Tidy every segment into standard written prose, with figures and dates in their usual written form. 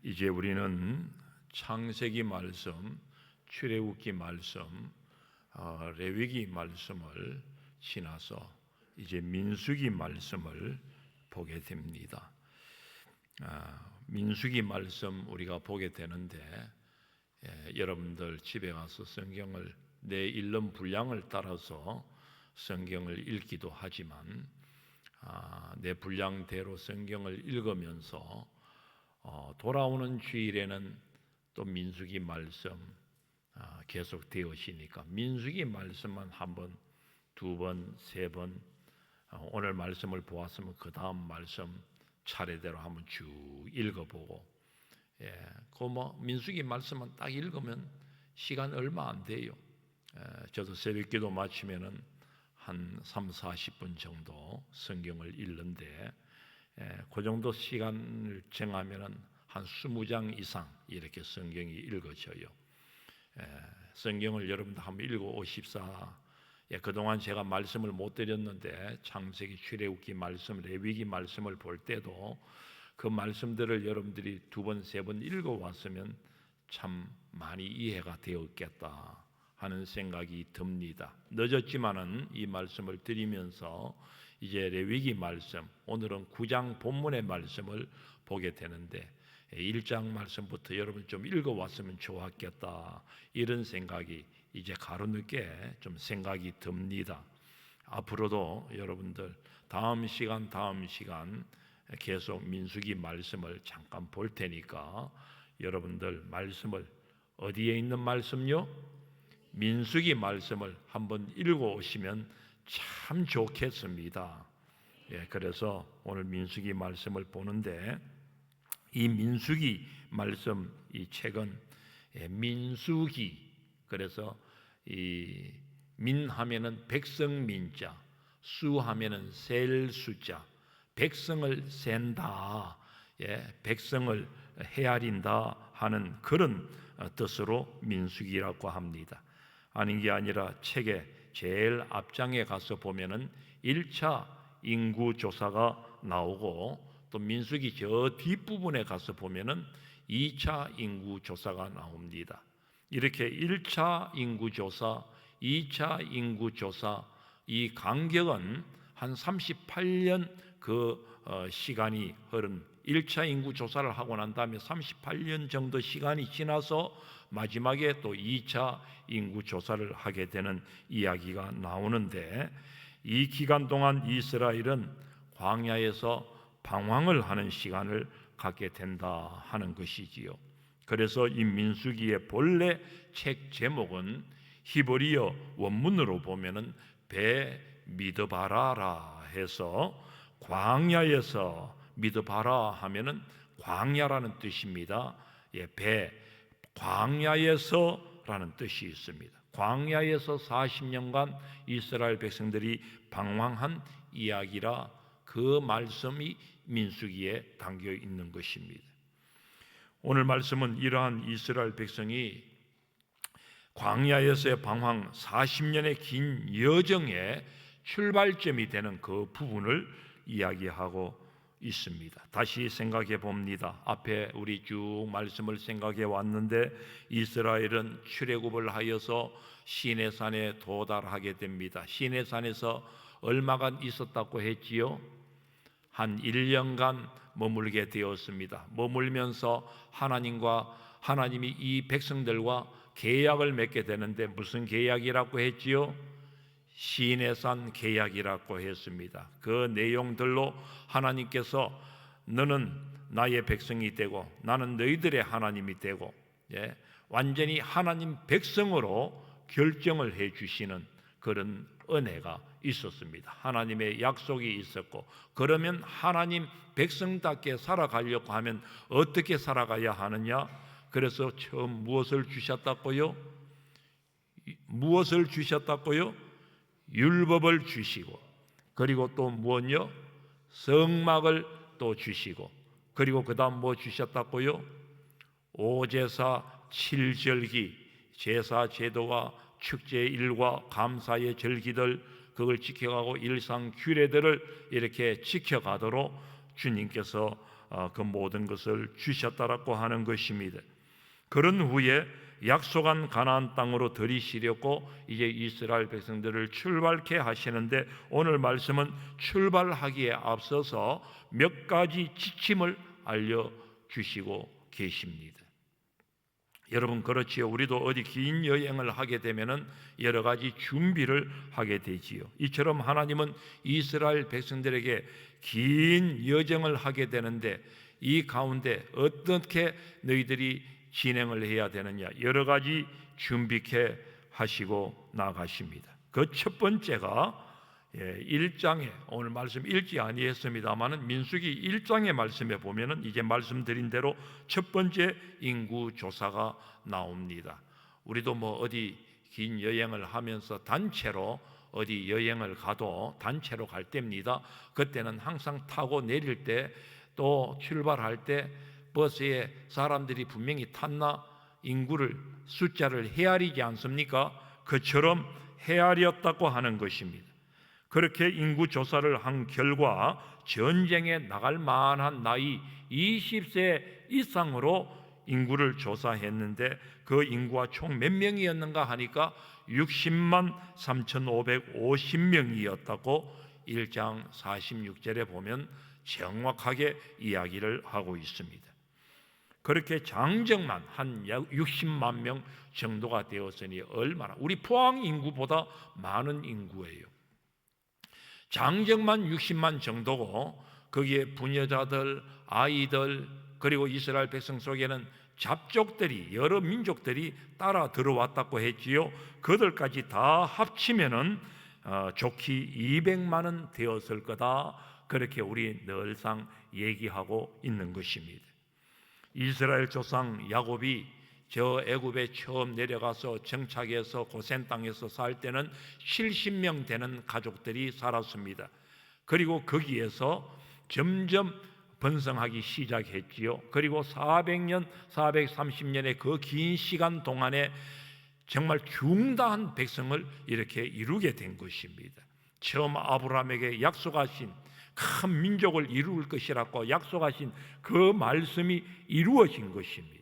이제 우리는 창세기 말씀, 출애굽기 말씀, 레위기 말씀을 지나서 이제 민수기 말씀을 보게 됩니다. 민수기 말씀 우리가 보게 되는데, 여러분들 집에 가서 성경을 내 읽는 분량을 따라서 성경을 읽기도 하지만, 내 분량대로 성경을 읽으면서 돌아오는 주일에는 또 민수기 말씀 계속 되어지니까 민수기 말씀만 한 번, 두 번, 세 번, 오늘 말씀을 보았으면 그 다음 말씀 차례대로 한번 쭉 읽어보고, 그 민수기 말씀만 딱 읽으면 시간 얼마 안 돼요. 저도 새벽기도 마치면은 한 30-40분 정도 성경을 읽는데, 그 정도 시간을 정하면은 한 20장 이상 이렇게 성경이 읽어져요. 성경을 여러분도 한번 읽어오십사. 그동안 제가 말씀을 못 드렸는데 창세기, 출애굽기 말씀, 레위기 말씀을 볼 때도 그 말씀들을 여러분들이 두 번, 세 번 읽어왔으면 참 많이 이해가 되었겠다 하는 생각이 듭니다. 늦었지만은 이 말씀을 드리면서 이제 레위기 말씀, 오늘은 9장 본문의 말씀을 보게 되는데 1장 말씀부터 여러분 좀 읽어왔으면 좋았겠다, 이런 생각이 이제 가로늦게 좀 생각이 듭니다. 앞으로도 여러분들 다음 시간 계속 민수기 말씀을 잠깐 볼 테니까 여러분들 말씀을, 어디에 있는 말씀요? 민수기 말씀을 한번 읽어오시면 참 좋겠습니다. 그래서 오늘 민수기 말씀을 보는데, 이 민수기 말씀, 이 책은 민수기, 그래서 이 민하면은 백성민자, 수하면은 셀 숫자, 백성을 센다, 백성을 헤아린다 하는 그런 뜻으로 민수기라고 합니다. 아닌 게 아니라 책의 제일 앞장에 가서 보면은 1차 인구 조사가 나오고, 또 민수기 저 뒷부분에 가서 보면은 2차 인구 조사가 나옵니다. 이렇게 1차 인구 조사, 2차 인구 조사, 이 간격은 한 38년 시간이 흐른, 1차 인구 조사를 하고 난 다음에 38년 정도 시간이 지나서 마지막에 또 2차 인구 조사를 하게 되는 이야기가 나오는데, 이 기간 동안 이스라엘은 광야에서 방황을 하는 시간을 갖게 된다 하는 것이지요. 그래서 이 민수기의 본래 책 제목은 히브리어 원문으로 보면은 배 미드바라라 해서, 광야에서 미드바라 하면은 광야라는 뜻입니다. 배, 광야에서라는 뜻이 있습니다. 광야에서 40년간 이스라엘 백성들이 방황한 이야기라 그 말씀이 민수기에 담겨 있는 것입니다. 오늘 말씀은 이러한 이스라엘 백성이 광야에서의 방황 40년의 긴 여정의 출발점이 되는 그 부분을 이야기하고 있습니다. 다시 생각해 봅니다. 앞에 우리 쭉 말씀을 생각해 왔는데, 이스라엘은 출애굽을 하여서 시내산에 도달하게 됩니다. 시내산에서 얼마간 있었다고 했지요? 한 1년간 머물게 되었습니다. 머물면서 하나님이 이 백성들과 계약을 맺게 되는데, 무슨 계약이라고 했지요? 시내산 계약이라고 했습니다. 그 내용들로 하나님께서 너는 나의 백성이 되고 나는 너희들의 하나님이 되고, 완전히 하나님 백성으로 결정을 해 주시는 그런 은혜가 있었습니다. 하나님의 약속이 있었고, 그러면 하나님 백성답게 살아가려고 하면 어떻게 살아가야 하느냐? 그래서 처음 무엇을 주셨다고요? 무엇을 주셨다고요? 율법을 주시고, 그리고 또 무엇요? 성막을 또 주시고, 그리고 그 다음 뭐 주셨다고요? 오제사 7절기, 제사 제도와 축제의 일과 감사의 절기들, 그걸 지켜가고 일상 규례들을 이렇게 지켜가도록 주님께서 그 모든 것을 주셨다라고 하는 것입니다. 그런 후에 약속한 가나안 땅으로 들이시려고 이제 이스라엘 백성들을 출발케 하시는데, 오늘 말씀은 출발하기에 앞서서 몇 가지 지침을 알려주시고 계십니다. 여러분, 그렇지요. 우리도 어디 긴 여행을 하게 되면은 여러 가지 준비를 하게 되지요. 이처럼 하나님은 이스라엘 백성들에게 긴 여정을 하게 되는데, 이 가운데 어떻게 너희들이 진행을 해야 되느냐, 여러 가지 준비케 하시고 나가십니다. 그 첫 번째가 1장에, 오늘 말씀 읽지 아니했습니다마는 민수기 1장의 말씀에 보면은 이제 말씀드린 대로 첫 번째 인구조사가 나옵니다. 우리도 뭐 어디 긴 여행을 하면서 단체로 어디 여행을 가도 단체로 갈 때입니다. 그때는 항상 타고 내릴 때, 또 출발할 때 버스에 사람들이 분명히 탔나 인구를, 숫자를 헤아리지 않습니까? 그처럼 헤아렸다고 하는 것입니다. 그렇게 인구 조사를 한 결과 전쟁에 나갈 만한 나이 20세 이상으로 인구를 조사했는데, 그 인구가 총 몇 명이었는가 하니까 60만 3,550명이었다고 1장 46절에 보면 정확하게 이야기를 하고 있습니다. 그렇게 장정만 한 약 60만 명 정도가 되었으니 얼마나, 우리 포항 인구보다 많은 인구예요. 장정만 60만 정도고, 거기에 부녀자들, 아이들, 그리고 이스라엘 백성 속에는 잡족들이, 여러 민족들이 따라 들어왔다고 했지요. 그들까지 다 합치면은 좋게 200만은 되었을 거다, 그렇게 우리 늘상 얘기하고 있는 것입니다. 이스라엘 조상 야곱이 저 애굽에 처음 내려가서 정착해서 고센 땅에서 살 때는 70명 되는 가족들이 살았습니다. 그리고 거기에서 점점 번성하기 시작했지요. 그리고 400년, 430년의 그 긴 시간 동안에 정말 중다한 백성을 이렇게 이루게 된 것입니다. 처음 아브라함에게 약속하신 큰 민족을 이룰 것이라고 약속하신 그 말씀이 이루어진 것입니다.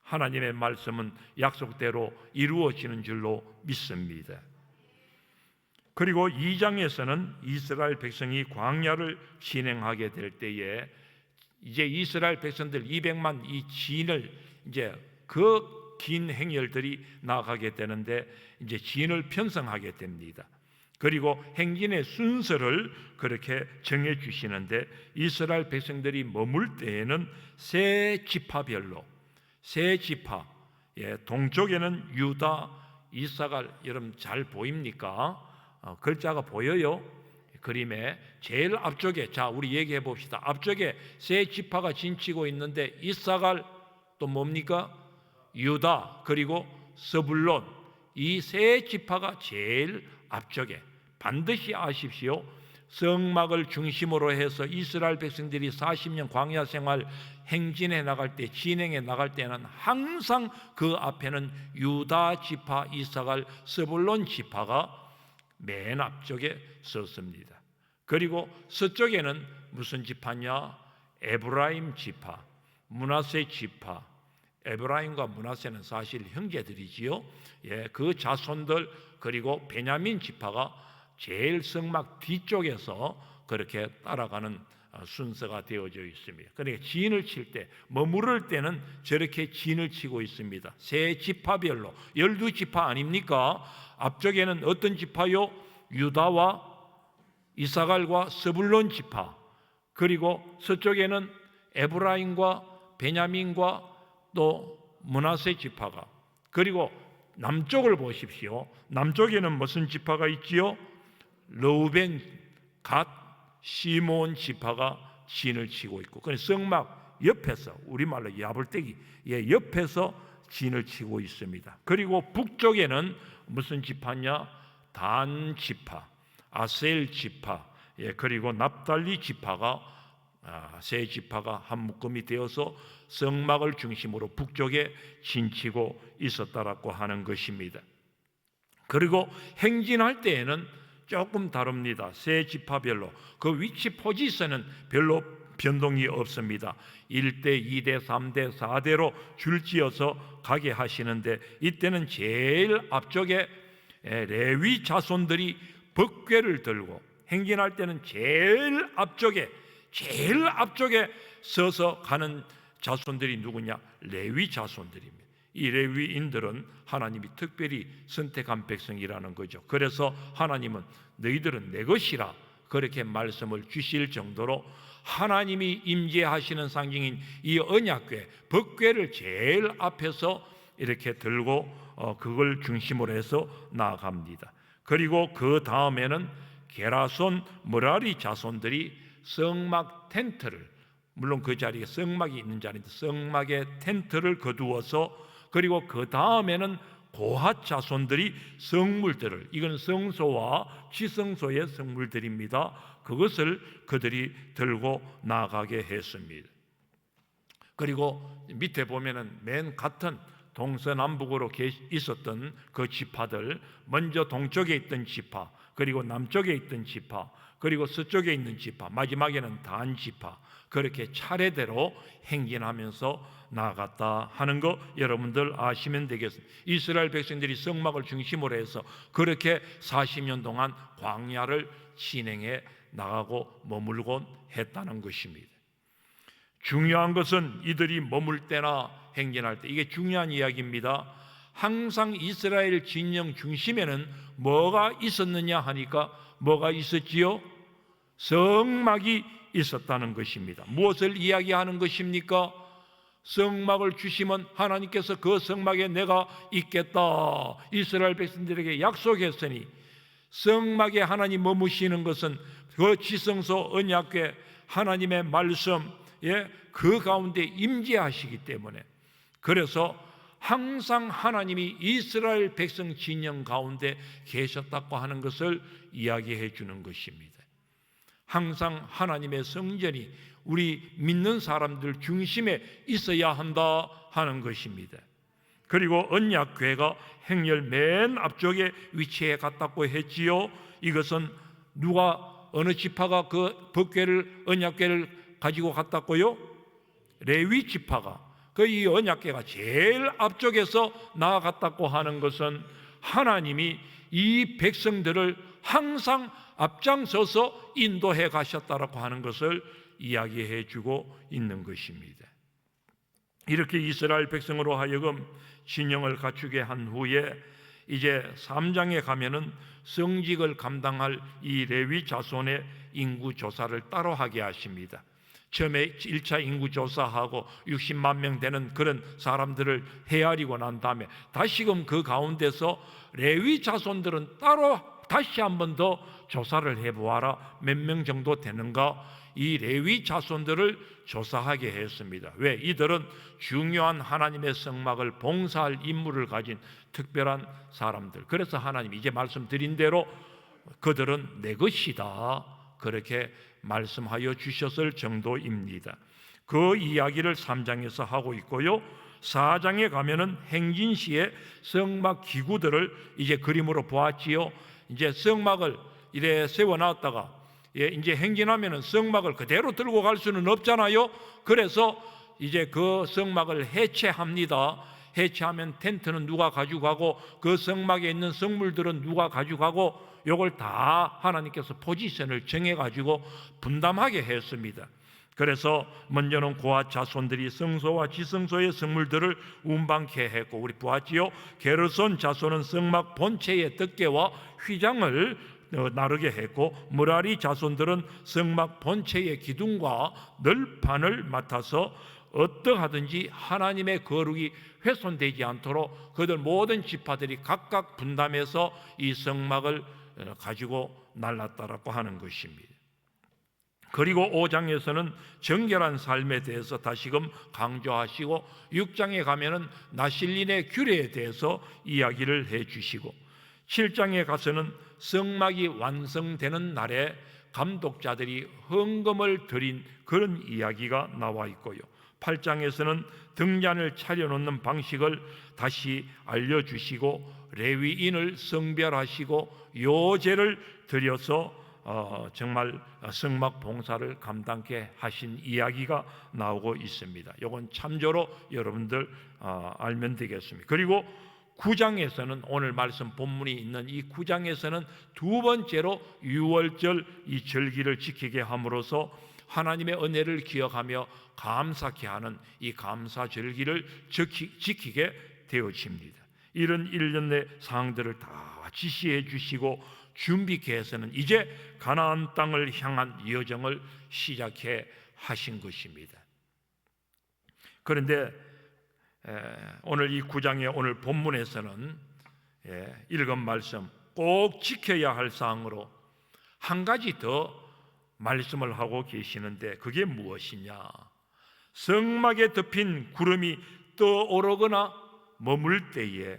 하나님의 말씀은 약속대로 이루어지는 줄로 믿습니다. 그리고 2장에서는 이스라엘 백성이 광야를 진행하게 될 때에 이제 이스라엘 백성들 200만 이 진을, 이제 그 긴 행렬들이 나가게 되는데 이제 진을 편성하게 됩니다. 그리고 행진의 순서를 그렇게 정해 주시는데, 이스라엘 백성들이 머물 때에는 세 지파별로, 세 지파, 동쪽에는 유다, 이사갈, 여러분 잘 보입니까? 글자가 보여요? 그림에 제일 앞쪽에, 자 우리 얘기해 봅시다. 앞쪽에 세 지파가 진치고 있는데 이사갈, 또 뭡니까? 유다, 그리고 스불론, 이 세 지파가 제일 앞쪽에. 반드시 아십시오. 성막을 중심으로 해서 이스라엘 백성들이 40년 광야 생활 행진해 나갈 때, 진행해 나갈 때는 항상 그 앞에는 유다 지파, 이사갈, 스불론 지파가 맨 앞쪽에 섰습니다. 그리고 서쪽에는 무슨 지파냐? 에브라임 지파, 므낫세 지파. 에브라임과 므낫세는 사실 형제들이지요. 그 자손들, 그리고 베냐민 지파가 제일 성막 뒤쪽에서 그렇게 따라가는 순서가 되어져 있습니다. 그러니까 진을 칠 때, 머무를 때는 저렇게 진을 치고 있습니다. 세 지파별로 12지파 아닙니까? 앞쪽에는 어떤 지파요? 유다와 이사갈과 스불론 지파, 그리고 서쪽에는 에브라임과 베냐민과 또 므낫세 지파가, 그리고 남쪽을 보십시오. 남쪽에는 무슨 지파가 있지요? 르우벤, 갓, 시몬 지파가 진을 치고 있고, 그 성막 옆에서, 우리말로 야불떼기 옆에서 진을 치고 있습니다. 그리고 북쪽에는 무슨 지파냐? 단 지파, 아셀 지파, 그리고 납달리 지파가, 세 지파가 한 묶음이 되어서 성막을 중심으로 북쪽에 진치고 있었다라고 하는 것입니다. 그리고 행진할 때에는 조금 다릅니다. 세 지파별로 그 위치 포지션은 별로 변동이 없습니다. 1대, 2대, 3대, 4대로 줄지어서 가게 하시는데, 이때는 제일 앞쪽에 레위 자손들이 법궤를 들고, 행진할 때는 제일 앞쪽에 서서 가는 자손들이 누구냐? 레위 자손들입니다. 이 레위인들은 하나님이 특별히 선택한 백성이라는 거죠. 그래서 하나님은 너희들은 내 것이라 그렇게 말씀을 주실 정도로 하나님이 임재하시는 상징인 이 언약궤, 법궤를 제일 앞에서 이렇게 들고 그걸 중심으로 해서 나아갑니다. 그리고 그 다음에는 게라손, 므라리 자손들이 성막 텐트를, 물론 그 자리에 성막이 있는 자리인데 성막의 텐트를 거두어서, 그리고 그 다음에는 고핫 자손들이 성물들을, 이건 성소와 지성소의 성물들입니다. 그것을 그들이 들고 나가게 했습니다. 그리고 밑에 보면은 맨 같은 동서남북으로 있었던 그 지파들, 먼저 동쪽에 있던 지파, 그리고 남쪽에 있던 지파, 그리고 서쪽에 있는 지파, 마지막에는 단 지파, 그렇게 차례대로 행진하면서 나아갔다 하는 거 여러분들 아시면 되겠습니다. 이스라엘 백성들이 성막을 중심으로 해서 그렇게 40년 동안 광야를 진행해 나가고 머물곤 했다는 것입니다. 중요한 것은 이들이 머물 때나 행진할 때, 이게 중요한 이야기입니다. 항상 이스라엘 진영 중심에는 뭐가 있었느냐 하니까 뭐가 있었지요? 성막이 있었다는 것입니다. 무엇을 이야기하는 것입니까? 성막을 주시면 하나님께서 그 성막에 내가 있겠다 이스라엘 백성들에게 약속했으니, 성막에 하나님 머무시는 것은 그 지성소 언약궤 하나님의 말씀, 그 가운데 임재하시기 때문에, 그래서 항상 하나님이 이스라엘 백성 진영 가운데 계셨다고 하는 것을 이야기해 주는 것입니다. 항상 하나님의 성전이 우리 믿는 사람들 중심에 있어야 한다 하는 것입니다. 그리고 언약궤가 행렬 맨 앞쪽에 위치해 갔다고 했지요. 이것은 누가, 어느 지파가 그 법궤를, 언약궤를 가지고 갔다고요? 레위 지파가. 그 이 언약궤가 제일 앞쪽에서 나아갔다고 하는 것은 하나님이 이 백성들을 항상 앞장서서 인도해 가셨다라고 하는 것을 이야기해 주고 있는 것입니다. 이렇게 이스라엘 백성으로 하여금 진영을 갖추게 한 후에 이제 3장에 가면은 성직을 감당할 이 레위 자손의 인구 조사를 따로 하게 하십니다. 처음에 1차 인구 조사하고 60만 명 되는 그런 사람들을 헤아리고 난 다음에 다시금 그 가운데서 레위 자손들은 따로 다시 한 번 더 조사를 해보아라. 몇 명 정도 되는가? 이 레위 자손들을 조사하게 했습니다. 왜? 이들은 중요한 하나님의 성막을 봉사할 임무를 가진 특별한 사람들. 그래서 하나님이 이제 말씀드린 대로 그들은 내 것이다 그렇게 말씀하여 주셨을 정도입니다. 그 이야기를 3장에서 하고 있고요. 4장에 가면은 행진시의 성막 기구들을 이제 그림으로 보았지요. 이제 성막을 이래 세워놨다가 이제 행진하면은 성막을 그대로 들고 갈 수는 없잖아요. 그래서 이제 그 성막을 해체합니다. 해체하면 텐트는 누가 가져가고 그 성막에 있는 성물들은 누가 가져가고, 요걸 다 하나님께서 포지션을 정해가지고 분담하게 했습니다. 그래서 먼저는 고핫 자손들이 성소와 지성소의 성물들을 운반케 했고, 우리 보았지요. 게르손 자손은 성막 본체의 덮개와 휘장을 나르게 했고, 므라리 자손들은 성막 본체의 기둥과 널판을 맡아서 어떠하든지 하나님의 거룩이 훼손되지 않도록 그들 모든 지파들이 각각 분담해서 이 성막을 가지고 날랐다라고 하는 것입니다. 그리고 5장에서는 정결한 삶에 대해서 다시금 강조하시고, 6장에 가면은 나실린의 규례에 대해서 이야기를 해주시고, 7장에 가서는 성막이 완성되는 날에 감독자들이 헌금을 드린 그런 이야기가 나와 있고요. 8장에서는 등잔을 차려놓는 방식을 다시 알려주시고 레위인을 성별하시고 요제를 드려서 정말 성막 봉사를 감당케 하신 이야기가 나오고 있습니다. 이건 참조로 여러분들 알면 되겠습니다. 그리고 9장에서는 오늘 말씀 본문이 있는 이 9장에서는 두 번째로 유월절 이 절기를 지키게 함으로써 하나님의 은혜를 기억하며 감사케 하는 이 감사절기를 지키게 되어집니다. 이런 일련의 사항들을 다 지시해 주시고 준비케 해서는 이제 가나안 땅을 향한 여정을 시작해 하신 것입니다. 그런데 오늘 이 9장의 오늘 본문에서는 읽은 말씀 꼭 지켜야 할 사항으로 한 가지 더 말씀을 하고 계시는데 그게 무엇이냐? 성막에 덮인 구름이 떠오르거나 머물 때에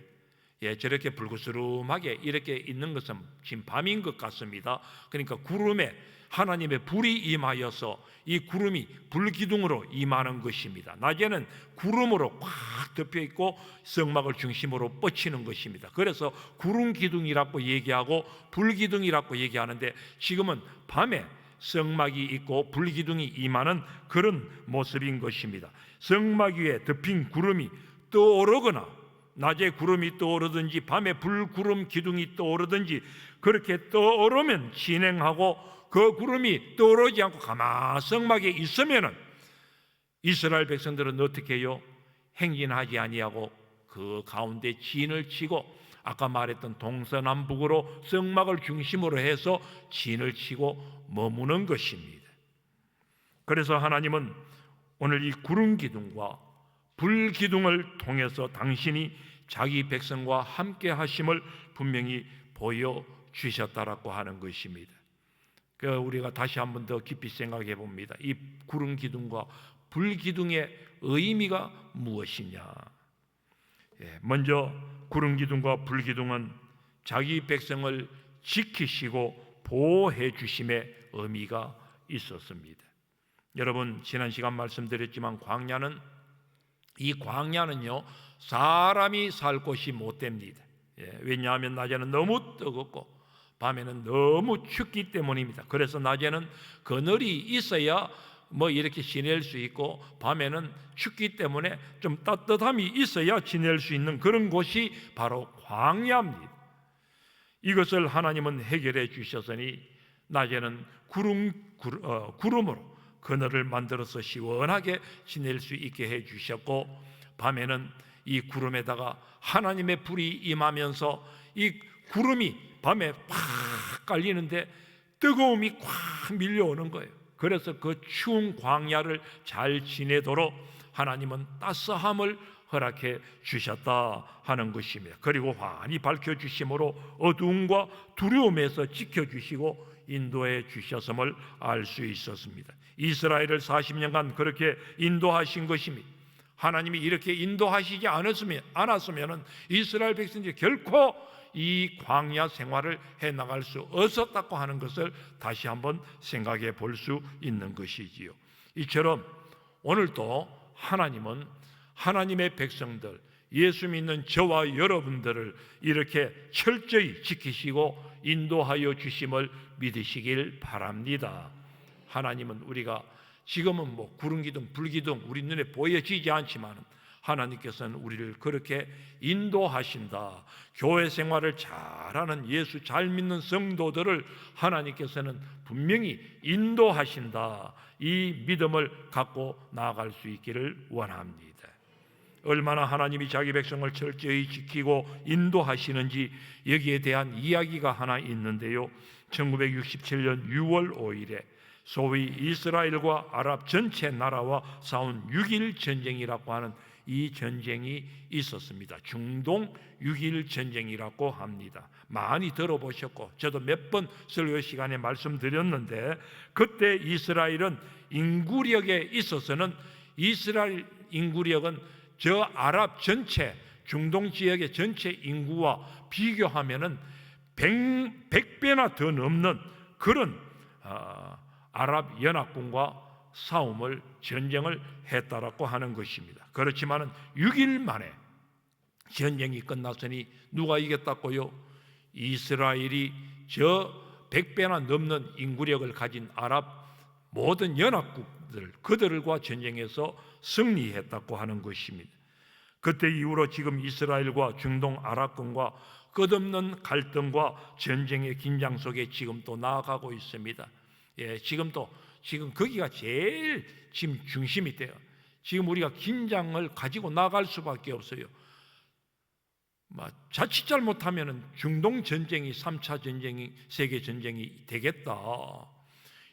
저렇게 불그스름하게 이렇게 있는 것은 지금 밤인 것 같습니다. 그러니까 구름에 하나님의 불이 임하여서 이 구름이 불기둥으로 임하는 것입니다. 낮에는 구름으로 꽉 덮여 있고 성막을 중심으로 뻗치는 것입니다. 그래서 구름 기둥이라고 얘기하고 불기둥이라고 얘기하는데 지금은 밤에 성막이 있고 불기둥이 임하는 그런 모습인 것입니다. 성막 위에 덮인 구름이 떠오르거나 낮에 구름이 떠오르든지 밤에 불구름 기둥이 떠오르든지 그렇게 떠오르면 진행하고 그 구름이 떠오르지 않고 가만 성막에 있으면은 이스라엘 백성들은 어떻게 해요? 행진하지 아니하고 그 가운데 진을 치고 아까 말했던 동서남북으로 성막을 중심으로 해서 진을 치고 머무는 것입니다. 그래서 하나님은 오늘 이 구름 기둥과 불 기둥을 통해서 당신이 자기 백성과 함께 하심을 분명히 보여주셨다라고 하는 것입니다. 우리가 다시 한번 더 깊이 생각해 봅니다. 이 구름 기둥과 불 기둥의 의미가 무엇이냐? 먼저 구름 기둥과 불 기둥은 자기 백성을 지키시고 보호해 주심의 의미가 있었습니다. 여러분 지난 시간 말씀드렸지만 광야는요 사람이 살 곳이 못 됩니다. 왜냐하면 낮에는 너무 뜨겁고 밤에는 너무 춥기 때문입니다. 그래서 낮에는 그늘이 있어야 이렇게 지낼 수 있고 밤에는 춥기 때문에 좀 따뜻함이 있어야 지낼 수 있는 그런 곳이 바로 광야입니다. 이것을 하나님은 해결해 주셨으니 낮에는 구름으로 그늘을 만들어서 시원하게 지낼 수 있게 해 주셨고 밤에는 이 구름에다가 하나님의 불이 임하면서 이 구름이 밤에 팍 깔리는데 뜨거움이 꽉 밀려오는 거예요. 그래서 그 추운 광야를 잘 지내도록 하나님은 따스함을 허락해 주셨다 하는 것입니다. 그리고 환히 밝혀주심으로 어두움과 두려움에서 지켜주시고 인도해 주셨음을 알 수 있었습니다. 이스라엘을 40년간 그렇게 인도하신 것입니다. 하나님이 이렇게 인도하시지 않았으면 이스라엘 백성들이 결코 이 광야 생활을 해나갈 수 없었다고 하는 것을 다시 한번 생각해 볼 수 있는 것이지요. 이처럼 오늘도 하나님은 하나님의 백성들, 예수 믿는 저와 여러분들을 이렇게 철저히 지키시고 인도하여 주심을 믿으시길 바랍니다. 하나님은 우리가 지금은 구름기둥, 불기둥 우리 눈에 보여지지 않지만 하나님께서는 우리를 그렇게 인도하신다. 교회 생활을 잘하는 예수 잘 믿는 성도들을 하나님께서는 분명히 인도하신다. 이 믿음을 갖고 나아갈 수 있기를 원합니다. 얼마나 하나님이 자기 백성을 철저히 지키고 인도하시는지 여기에 대한 이야기가 하나 있는데요. 1967년 6월 5일에 소위 이스라엘과 아랍 전체 나라와 싸운 6.1 전쟁이라고 하는 이 전쟁이 있었습니다. 중동 6.1 전쟁이라고 합니다. 많이 들어보셨고 저도 몇 번 설교 시간에 말씀드렸는데 그때 이스라엘은 인구력에 있어서는 이스라엘 인구력은 저 아랍 전체 중동 지역의 전체 인구와 비교하면은 100배나 더 넘는 그런 아랍 연합군과 전쟁을 했다라고 하는 것입니다. 그렇지만은 6일 만에 전쟁이 끝났으니 누가 이겼다고요? 이스라엘이 저 100배나 넘는 인구력을 가진 아랍 모든 연합국들, 그들과 전쟁에서 승리했다고 하는 것입니다. 그때 이후로 지금 이스라엘과 중동 아랍권과 끝없는 갈등과 전쟁의 긴장 속에 지금 또 나아가고 있습니다. 지금 거기가 제일 지금 중심이 돼요. 지금 우리가 긴장을 가지고 나갈 수밖에 없어요. 자칫 잘못하면 중동 전쟁이 3차 전쟁이 세계 전쟁이 되겠다.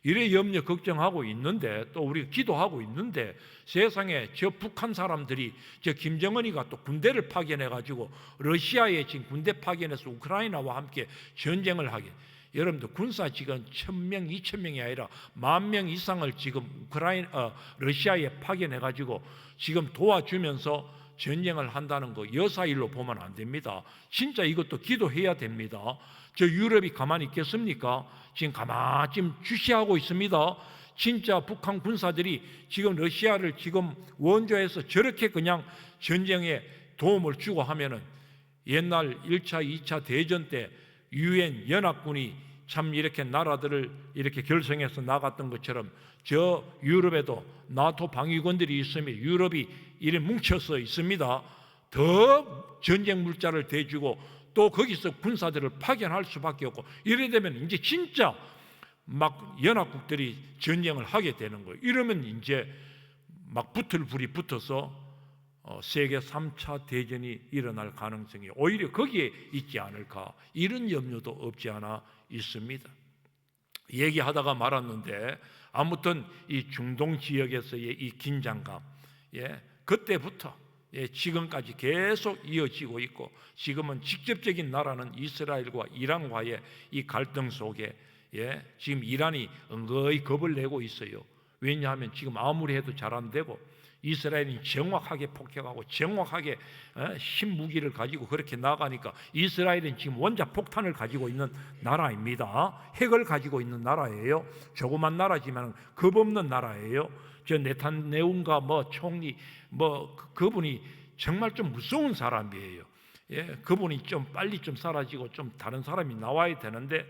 이래 염려 걱정하고 있는데, 또 우리가 기도하고 있는데, 세상에 저 북한 사람들이 저 김정은이가 또 군대를 파견해 가지고 러시아에 지금 군대 파견해서 우크라이나와 함께 전쟁을 하게. 여러분들 군사 지금 1,000명, 2,000명이 아니라 10,000명 이상을 지금 러시아에 파견해 가지고 지금 도와주면서 전쟁을 한다는 거 여사일로 보면 안 됩니다. 진짜 이것도 기도해야 됩니다. 저 유럽이 가만히 있겠습니까? 지금 가만히 주시하고 있습니다. 진짜 북한 군사들이 지금 러시아를 지금 원조해서 저렇게 그냥 전쟁에 도움을 주고 하면은 옛날 1차, 2차 대전 때 유엔 연합군이 참 이렇게 나라들을 이렇게 결성해서 나갔던 것처럼 저 유럽에도 나토 방위군들이 있으면 유럽이 이래 뭉쳐서 있습니다. 더 전쟁 물자를 대주고 또 거기서 군사들을 파견할 수밖에 없고, 이래 되면 이제 진짜 막 연합국들이 전쟁을 하게 되는 거예요. 이러면 이제 막 붙을 불이 붙어서 세계 3차 대전이 일어날 가능성이 오히려 거기에 있지 않을까, 이런 염려도 없지 않아 있습니다. 얘기하다가 말았는데, 아무튼 이 중동 지역에서의 이 긴장감, 그때부터 지금까지 계속 이어지고 있고, 지금은 직접적인 나라는 이스라엘과 이란과의 이 갈등 속에 지금 이란이 은거히 겁을 내고 있어요. 왜냐하면 지금 아무리 해도 잘 안 되고, 이스라엘이 정확하게 폭격하고 정확하게 신무기를 가지고 그렇게 나가니까, 이스라엘은 지금 원자폭탄을 가지고 있는 나라입니다. 핵을 가지고 있는 나라예요. 조그만 나라지만 겁 없는 나라예요. 저 네탄야후가 총리 그분이 정말 좀 무서운 사람이에요. 그분이 좀 빨리 좀 사라지고 좀 다른 사람이 나와야 되는데,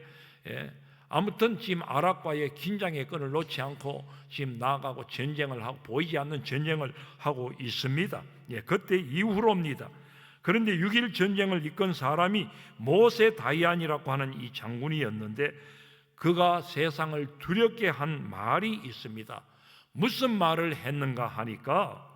아무튼 지금 아랍과의 긴장의 끈을 놓지 않고 지금 나아가고 전쟁을 하고, 보이지 않는 전쟁을 하고 있습니다. 그때 이후로입니다. 그런데 6.1 전쟁을 이끈 사람이 모세 다이안이라고 하는 이 장군이었는데, 그가 세상을 두렵게 한 말이 있습니다. 무슨 말을 했는가 하니까,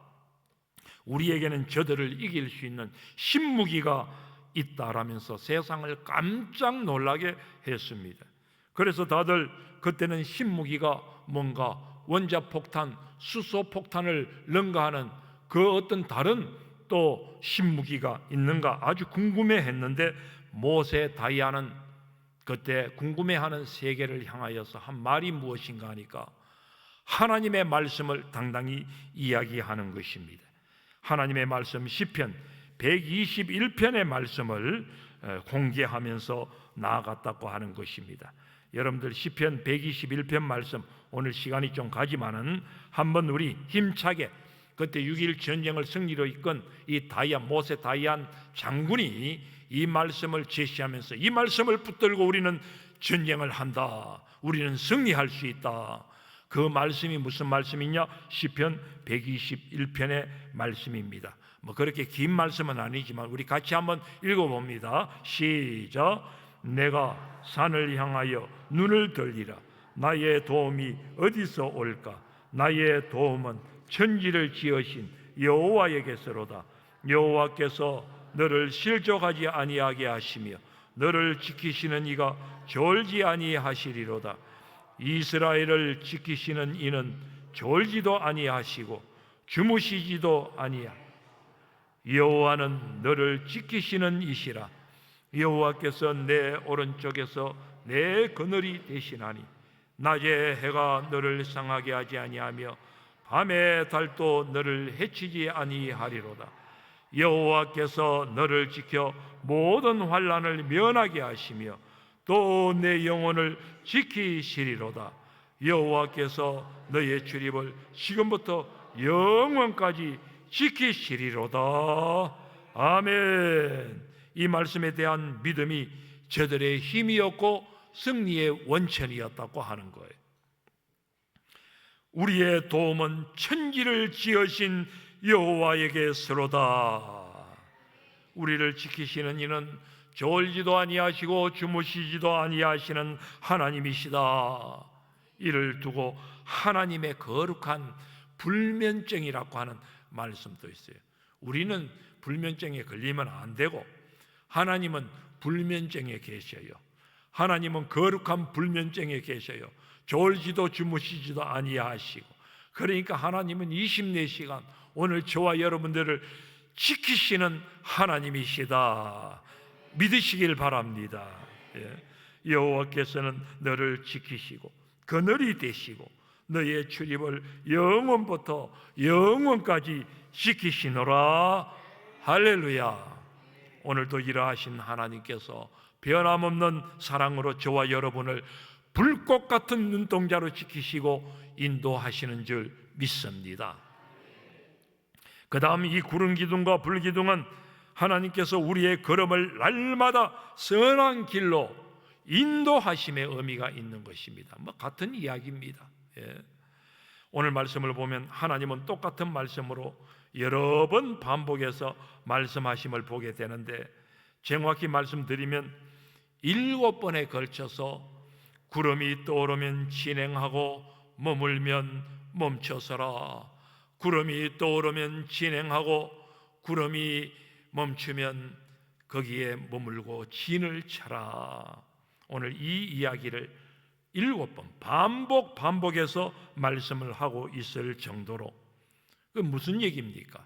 우리에게는 저들을 이길 수 있는 신무기가 있다라면서 세상을 깜짝 놀라게 했습니다. 그래서 다들 그때는 신무기가 뭔가 원자폭탄, 수소폭탄을 능가하는 그 어떤 다른 또 신무기가 있는가 아주 궁금해했는데, 모세 다이안은 그때 궁금해하는 세계를 향하여서 한 말이 무엇인가 하니까 하나님의 말씀을 당당히 이야기하는 것입니다. 하나님의 말씀 시편 121편의 말씀을 공개하면서 나아갔다고 하는 것입니다. 여러분들 시편 121편 말씀 오늘 시간이 좀 가지만은 한번 우리 힘차게, 그때 6.1 전쟁을 승리로 이끈 이 모세 다이안 장군이 이 말씀을 제시하면서 이 말씀을 붙들고 우리는 전쟁을 한다, 우리는 승리할 수 있다. 그 말씀이 무슨 말씀이냐? 시편 121편의 말씀입니다. 그렇게 긴 말씀은 아니지만 우리 같이 한번 읽어봅니다. 시작. 내가 산을 향하여 눈을 들리라. 나의 도움이 어디서 올까? 나의 도움은 천지를 지으신 여호와에게서로다. 여호와께서 너를 실족하지 아니하게 하시며 너를 지키시는 이가 졸지 아니하시리로다. 이스라엘을 지키시는 이는 졸지도 아니하시고 주무시지도 아니하. 여호와는 너를 지키시는 이시라. 여호와께서 내 오른쪽에서 내 그늘이 되시나니 낮에 해가 너를 상하게 하지 아니하며 밤에 달도 너를 해치지 아니하리로다. 여호와께서 너를 지켜 모든 환난을 면하게 하시며 또 내 영혼을 지키시리로다. 여호와께서 너의 출입을 지금부터 영원까지 지키시리로다. 아멘. 이 말씀에 대한 믿음이 저들의 힘이었고 승리의 원천이었다고 하는 거예요. 우리의 도움은 천지를 지으신 여호와에게서로다. 우리를 지키시는 이는 졸지도 아니하시고 주무시지도 아니하시는 하나님이시다. 이를 두고 하나님의 거룩한 불면증이라고 하는 말씀도 있어요. 우리는 불면증에 걸리면 안 되고 하나님은 불면증에 계셔요. 하나님은 거룩한 불면증에 계셔요. 졸지도 주무시지도 아니하시고, 그러니까 하나님은 24시간 오늘 저와 여러분들을 지키시는 하나님이시다. 믿으시길 바랍니다. 여호와께서는 너를 지키시고 그늘이 되시고 너의 출입을 영원부터 영원까지 지키시노라. 할렐루야. 오늘도 일하신 하나님께서 변함없는 사랑으로 저와 여러분을 불꽃 같은 눈동자로 지키시고 인도하시는 줄 믿습니다. 그 다음 이 구름 기둥과 불 기둥은 하나님께서 우리의 걸음을 날마다 선한 길로 인도하심의 의미가 있는 것입니다. 같은 이야기입니다. 오늘 말씀을 보면 하나님은 똑같은 말씀으로 여러 번 반복해서 말씀하심을 보게 되는데, 정확히 말씀드리면 7번에 걸쳐서 구름이 떠오르면 진행하고 머물면 멈춰서라, 구름이 떠오르면 진행하고 구름이 멈추면 거기에 머물고 진을 쳐라. 오늘 이 이야기를 7번 반복해서 말씀을 하고 있을 정도로, 그 무슨 얘기입니까?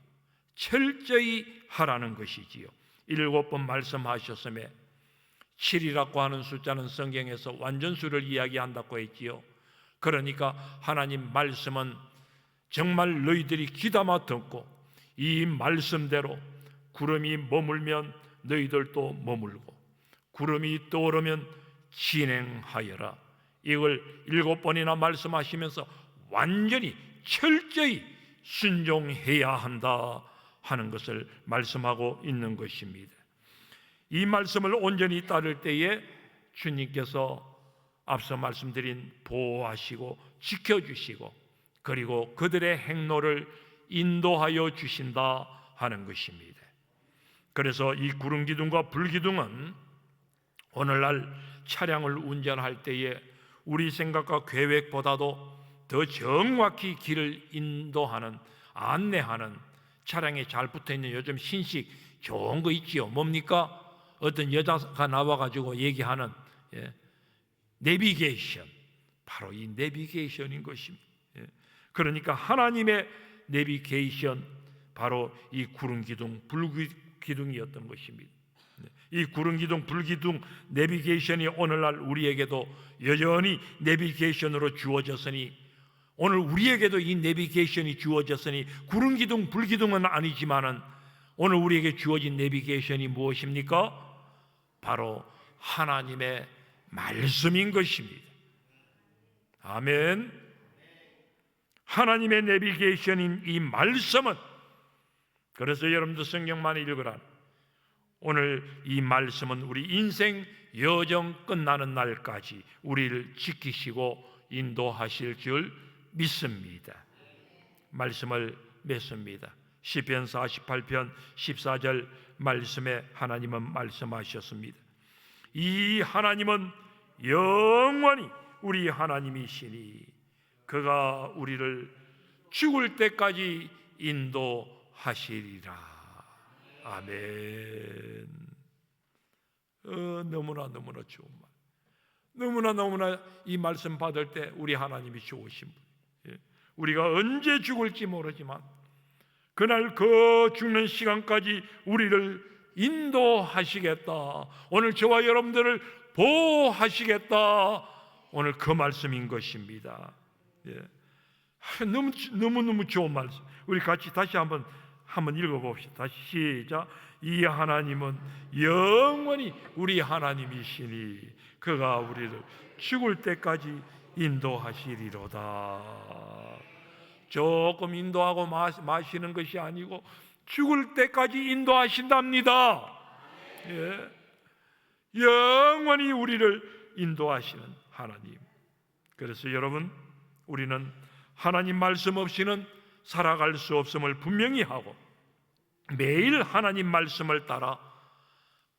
철저히 하라는 것이지요. 7번 말씀하셨음에 7이라고 하는 숫자는 성경에서 완전수를 이야기한다고 했지요. 그러니까 하나님 말씀은 정말 너희들이 귀담아 듣고 이 말씀대로 구름이 머물면 너희들도 머물고 구름이 떠오르면 진행하여라. 이걸 7번이나 말씀하시면서 완전히 철저히 순종해야 한다 하는 것을 말씀하고 있는 것입니다. 이 말씀을 온전히 따를 때에 주님께서 앞서 말씀드린 보호하시고 지켜주시고 그리고 그들의 행로를 인도하여 주신다 하는 것입니다. 그래서 이 구름 기둥과 불 기둥은 오늘날 차량을 운전할 때에 우리 생각과 계획보다도 더 정확히 길을 인도하는, 안내하는, 차량에 잘 붙어있는 요즘 신식 좋은 거 있지요. 뭡니까? 어떤 여자가 나와가지고 얘기하는 내비게이션, 바로 이 내비게이션인 것입니다. 그러니까 하나님의 내비게이션, 바로 이 구름 기둥, 불 기둥이었던 것입니다. 이 구름 기둥, 불 기둥, 내비게이션이 오늘날 우리에게도 여전히 내비게이션으로 주어졌으니, 오늘 우리에게도 이 내비게이션이 주어졌으니, 구름 기둥, 불 기둥은 아니지만은 오늘 우리에게 주어진 내비게이션이 무엇입니까? 바로 하나님의 말씀인 것입니다. 아멘. 하나님의 내비게이션인 이 말씀은, 그래서 여러분도 성경 많이 읽으라. 오늘 이 말씀은 우리 인생 여정 끝나는 날까지 우리를 지키시고 인도하실 줄 믿습니다. 말씀을 맺습니다. 시편 48편 14절 말씀에 하나님은 말씀하셨습니다. 이 하나님은 영원히 우리 하나님이시니 그가 우리를 죽을 때까지 인도하시리라. 아멘. 너무나 좋은 말. 너무나 이 말씀 받을 때 우리 하나님이 좋으신 분. 우리가 언제 죽을지 모르지만 그날 그 죽는 시간까지 우리를 인도하시겠다. 오늘 저와 여러분들을 보호하시겠다. 오늘 그 말씀인 것입니다. 너무 좋은 말씀. 우리 같이 다시 한번 읽어봅시다. 시작. 이 하나님은 영원히 우리 하나님이시니 그가 우리를 죽을 때까지 인도하시리로다. 조금 인도하고 마시는 것이 아니고 죽을 때까지 인도하신답니다. 영원히 우리를 인도하시는 하나님. 그래서 여러분, 우리는 하나님 말씀 없이는 살아갈 수 없음을 분명히 하고 매일 하나님 말씀을 따라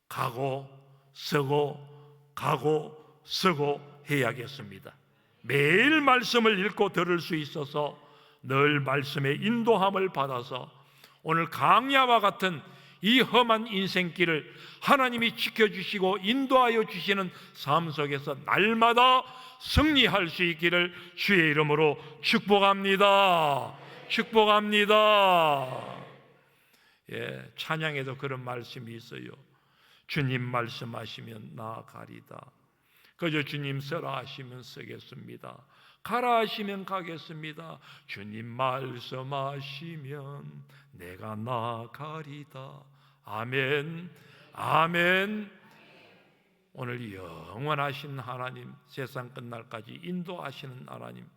가고 쓰고 해야겠습니다. 매일 말씀을 읽고 들을 수 있어서 늘 말씀의 인도함을 받아서 오늘 강야와 같은 이 험한 인생길을 하나님이 지켜주시고 인도하여 주시는 삶 속에서 날마다 승리할 수 있기를 주의 이름으로 축복합니다. 축복합니다. 예, 찬양에도 그런 말씀이 있어요. 주님 말씀하시면 나아가리다. 그저 주님 서라 하시면 쓰겠습니다. 가라 하시면 가겠습니다. 주님 말씀하시면 내가 나아가리다. 아멘, 아멘. 오늘 영원하신 하나님, 세상 끝날까지 인도하시는 하나님,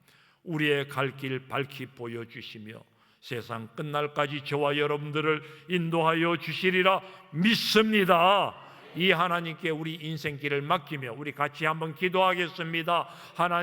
우리의 갈 길 밝히 보여주시며 세상 끝날까지 저와 여러분들을 인도하여 주시리라 믿습니다. 이 하나님께 우리 인생길을 맡기며 우리 같이 한번 기도하겠습니다. 하나님